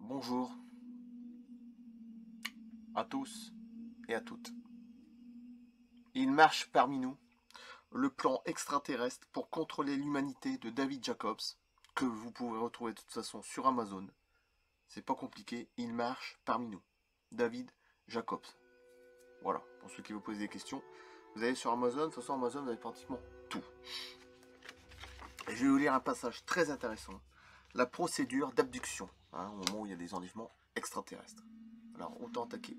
Bonjour à tous et à toutes. Il marche parmi nous le plan extraterrestre pour contrôler l'humanité de David Jacobs, que vous pouvez retrouver de toute façon sur Amazon. C'est pas compliqué, il marche parmi nous. David Jacobs. Voilà, pour ceux qui vous posent des questions. Vous allez sur Amazon, de toute façon Amazon vous avez pratiquement tout. Et je vais vous lire un passage très intéressant. La procédure d'abduction, au moment où il y a des enlèvements extraterrestres. Alors autant attaquer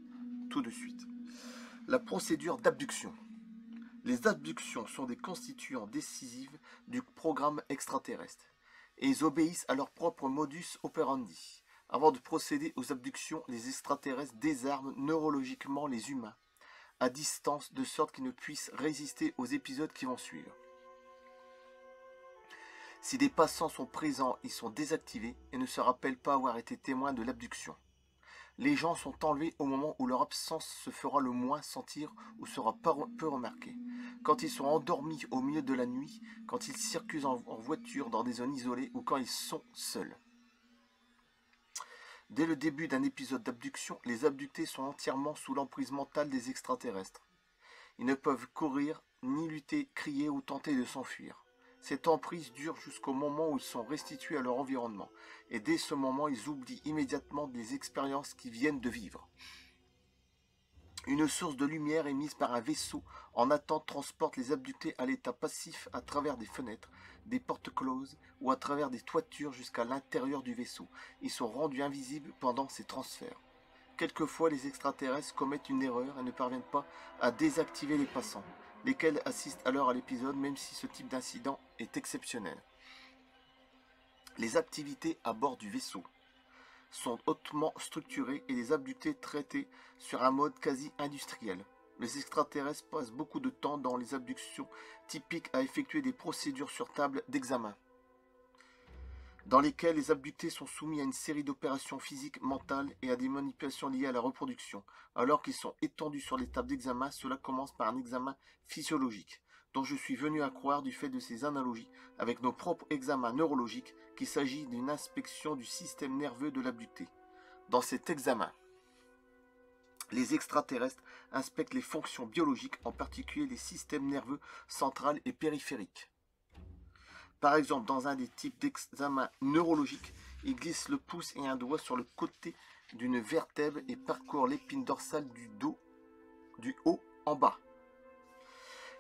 tout de suite. La procédure d'abduction. Les abductions sont des constituants décisifs du programme extraterrestre et ils obéissent à leur propre modus operandi. Avant de procéder aux abductions, les extraterrestres désarment neurologiquement les humains à distance de sorte qu'ils ne puissent résister aux épisodes qui vont suivre. Si des passants sont présents, ils sont désactivés et ne se rappellent pas avoir été témoins de l'abduction. Les gens sont enlevés au moment où leur absence se fera le moins sentir ou sera peu remarquée. Quand ils sont endormis au milieu de la nuit, quand ils circulent en voiture dans des zones isolées ou quand ils sont seuls. Dès le début d'un épisode d'abduction, les abductés sont entièrement sous l'emprise mentale des extraterrestres. Ils ne peuvent courir, ni lutter, crier ou tenter de s'enfuir. Cette emprise dure jusqu'au moment où ils sont restitués à leur environnement. Et dès ce moment, ils oublient immédiatement les expériences qu'ils viennent de vivre. Une source de lumière émise par un vaisseau en attente transporte les abductés à l'état passif à travers des fenêtres, des portes closes ou à travers des toitures jusqu'à l'intérieur du vaisseau. Ils sont rendus invisibles pendant ces transferts. Quelquefois, les extraterrestres commettent une erreur et ne parviennent pas à désactiver les passants, lesquels assistent alors à l'épisode même si ce type d'incident est exceptionnel. Les activités à bord du vaisseau sont hautement structurées et les abductés traités sur un mode quasi industriel. Les extraterrestres passent beaucoup de temps dans les abductions typiques à effectuer des procédures sur table d'examen, dans lesquelles les abductés sont soumis à une série d'opérations physiques, mentales et à des manipulations liées à la reproduction. Alors qu'ils sont étendus sur les tables d'examen, cela commence par un examen physiologique, dont je suis venu à croire du fait de ces analogies avec nos propres examens neurologiques qu'il s'agit d'une inspection du système nerveux de l'abducté. Dans cet examen, les extraterrestres inspectent les fonctions biologiques, en particulier les systèmes nerveux central et périphériques. Par exemple, dans un des types d'examen neurologiques, il glisse le pouce et un doigt sur le côté d'une vertèbre et parcourt l'épine dorsale du dos, du haut en bas.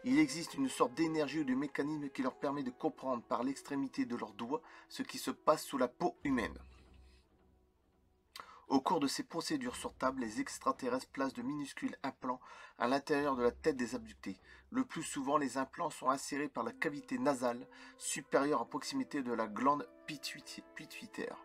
Il existe une sorte d'énergie ou de mécanisme qui leur permet de comprendre par l'extrémité de leurs doigts ce qui se passe sous la peau humaine. Au cours de ces procédures sur table, les extraterrestres placent de minuscules implants à l'intérieur de la tête des abductés. Le plus souvent, les implants sont insérés par la cavité nasale supérieure à proximité de la glande pituitaire,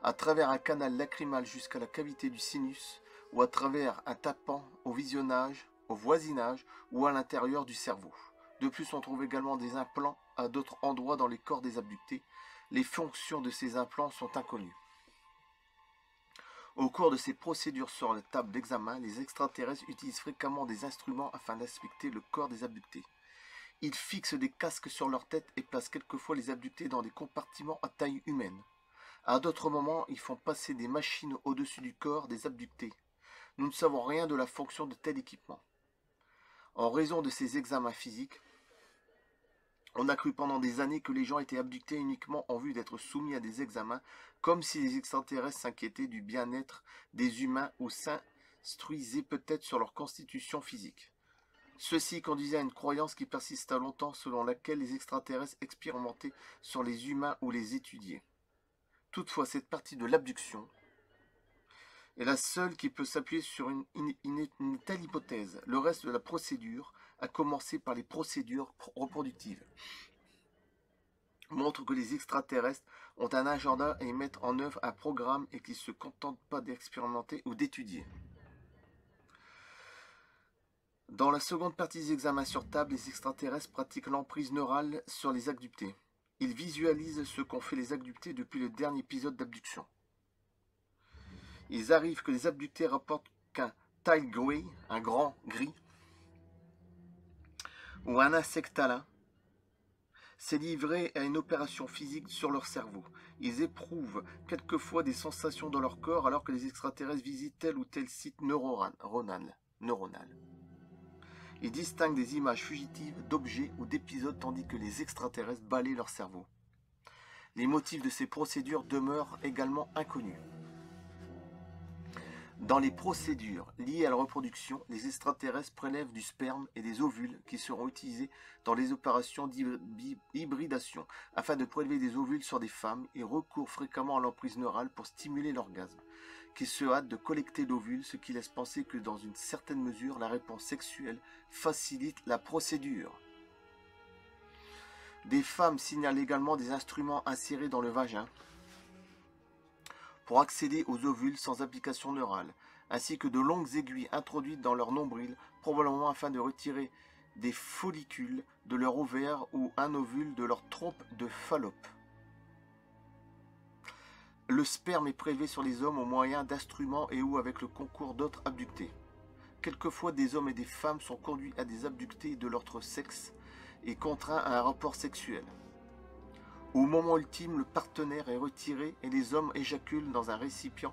à travers un canal lacrymal jusqu'à la cavité du sinus, ou à travers un tapant au voisinage ou à l'intérieur du cerveau. De plus, on trouve également des implants à d'autres endroits dans les corps des abductés. Les fonctions de ces implants sont inconnues. Au cours de ces procédures sur la table d'examen, les extraterrestres utilisent fréquemment des instruments afin d'inspecter le corps des abductés. Ils fixent des casques sur leur tête et placent quelquefois les abductés dans des compartiments à taille humaine. À d'autres moments, ils font passer des machines au-dessus du corps des abductés. Nous ne savons rien de la fonction de tel équipement. En raison de ces examens physiques, on a cru pendant des années que les gens étaient abductés uniquement en vue d'être soumis à des examens, comme si les extraterrestres s'inquiétaient du bien-être des humains ou s'instruisaient peut-être sur leur constitution physique. Ceci conduisait à une croyance qui persista longtemps selon laquelle les extraterrestres expérimentaient sur les humains ou les étudiaient. Toutefois, cette partie de l'abduction est la seule qui peut s'appuyer sur une telle hypothèse. Le reste de la procédure, à commencer par les procédures reproductives, montre que les extraterrestres ont un agenda et mettent en œuvre un programme et qu'ils ne se contentent pas d'expérimenter ou d'étudier. Dans la seconde partie des examens sur table, les extraterrestres pratiquent l'emprise neurale sur les abductés. Ils visualisent ce qu'ont fait les abductés depuis le dernier épisode d'abduction. Il arrive que les abductés rapportent qu'un Tile-Grey, un grand gris, ou un insectalin, C'est livré à une opération physique sur leur cerveau. Ils éprouvent quelquefois des sensations dans leur corps alors que les extraterrestres visitent tel ou tel site neuronal. Ils distinguent des images fugitives d'objets ou d'épisodes tandis que les extraterrestres balayent leur cerveau. Les motifs de ces procédures demeurent également inconnus. Dans les procédures liées à la reproduction, les extraterrestres prélèvent du sperme et des ovules qui seront utilisés dans les opérations d'hybridation afin de prélever des ovules sur des femmes et recourent fréquemment à l'emprise neurale pour stimuler l'orgasme, qui se hâtent de collecter l'ovule, ce qui laisse penser que dans une certaine mesure, la réponse sexuelle facilite la procédure. Des femmes signalent également des instruments insérés dans le vagin pour accéder aux ovules sans application neurale, ainsi que de longues aiguilles introduites dans leur nombril, probablement afin de retirer des follicules de leur ovaire ou un ovule de leur trompe de Fallope. Le sperme est prélevé sur les hommes au moyen d'instruments et ou avec le concours d'autres abductés. Quelquefois, des hommes et des femmes sont conduits à des abductés de l'autre sexe et contraints à un rapport sexuel. Au moment ultime, le partenaire est retiré et les hommes éjaculent dans un récipient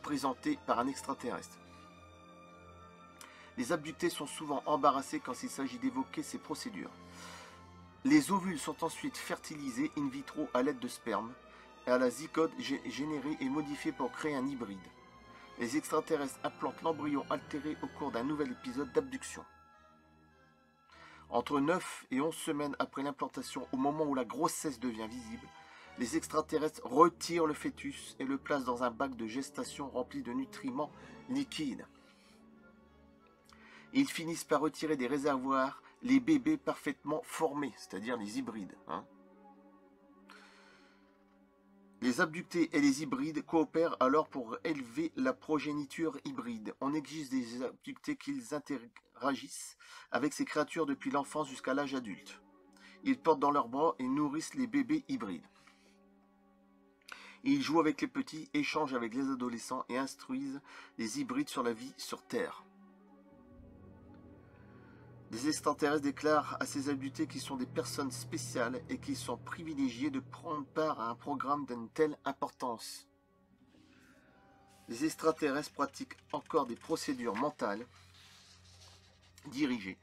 présenté par un extraterrestre. Les abductés sont souvent embarrassés quand il s'agit d'évoquer ces procédures. Les ovules sont ensuite fertilisés in vitro à l'aide de sperme, et à la zygote générée et modifiée pour créer un hybride. Les extraterrestres implantent l'embryon altéré au cours d'un nouvel épisode d'abduction. Entre 9 et 11 semaines après l'implantation, au moment où la grossesse devient visible, les extraterrestres retirent le fœtus et le placent dans un bac de gestation rempli de nutriments liquides. Ils finissent par retirer des réservoirs les bébés parfaitement formés, c'est-à-dire les hybrides. Les abductés et les hybrides coopèrent alors pour élever la progéniture hybride. On exige des abductés qu'ils interagissent avec ces créatures depuis l'enfance jusqu'à l'âge adulte. Ils portent dans leurs bras et nourrissent les bébés hybrides. Ils jouent avec les petits, échangent avec les adolescents et instruisent les hybrides sur la vie sur Terre. Les extraterrestres déclarent à ces abductés qu'ils sont des personnes spéciales et qu'ils sont privilégiés de prendre part à un programme d'une telle importance. Les extraterrestres pratiquent encore des procédures mentales dirigées,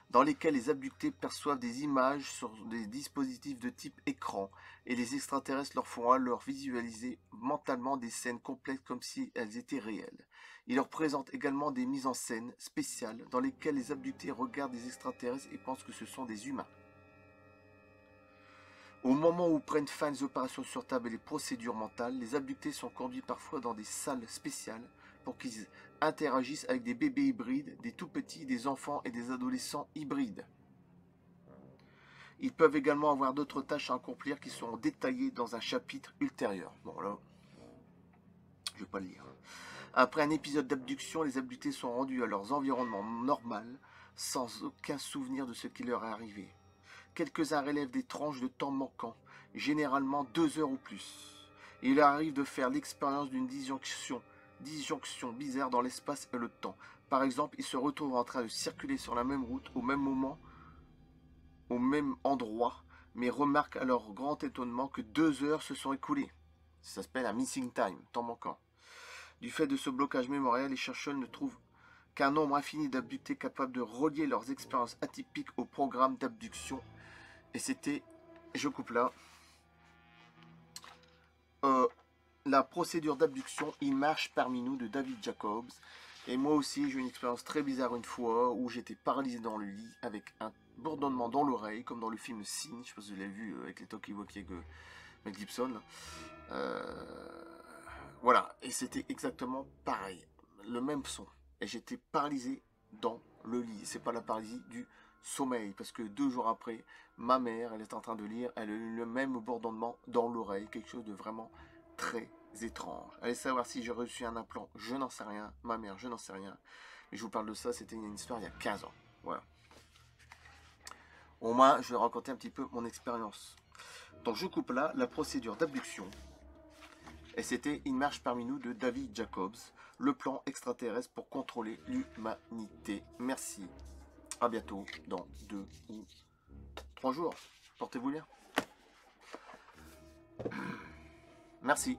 dans lesquelles les abductés perçoivent des images sur des dispositifs de type écran, et les extraterrestres leur font alors visualiser mentalement des scènes complètes comme si elles étaient réelles. Ils leur présentent également des mises en scène spéciales dans lesquelles les abductés regardent des extraterrestres et pensent que ce sont des humains. Au moment où prennent fin les opérations sur table et les procédures mentales, les abductés sont conduits parfois dans des salles spéciales pour qu'ils interagissent avec des bébés hybrides, des tout-petits, des enfants et des adolescents hybrides. Ils peuvent également avoir d'autres tâches à accomplir qui seront détaillées dans un chapitre ultérieur. Bon là, je ne vais pas le lire. Après un épisode d'abduction, les abductés sont rendus à leur environnement normal, sans aucun souvenir de ce qui leur est arrivé. Quelques-uns relèvent des tranches de temps manquants, généralement 2 heures ou plus. Il leur arrive de faire l'expérience d'une disjonction bizarre dans l'espace et le temps. Par exemple, ils se retrouvent en train de circuler sur la même route au même moment, au même endroit, mais remarquent à leur grand étonnement que 2 heures se sont écoulées. Ça s'appelle un missing time, temps manquant. Du fait de ce blocage mémoriel, les chercheurs ne trouvent qu'un nombre infini d'abductés capables de relier leurs expériences atypiques au programme d'abduction. Et c'était, je coupe là, la procédure d'abduction, il marche parmi nous de David Jacobs. Et moi aussi, j'ai eu une expérience très bizarre une fois où j'étais paralysé dans le lit avec un bourdonnement dans l'oreille, comme dans le film Signe, je ne sais pas si vous l'avez vu avec les talkie-walkie avec Mel Gibson. Voilà, et c'était exactement pareil, le même son. Et j'étais paralysé dans le lit. C'est pas la paralysie du sommeil, parce que 2 jours après, ma mère, elle est en train de lire, elle a eu le même bourdonnement dans l'oreille, quelque chose de vraiment très étrange. Allez savoir si j'ai reçu un implant, je n'en sais rien. Ma mère, je n'en sais rien. Mais je vous parle de ça, c'était une histoire il y a 15 ans. Voilà. Au moins, je vais raconter un petit peu mon expérience. Donc je coupe là la procédure d'abduction. Et c'était Une marche parmi nous de David Jacobs, le plan extraterrestre pour contrôler l'humanité. Merci. À bientôt dans 2 ou 3 jours. Portez-vous bien. Merci.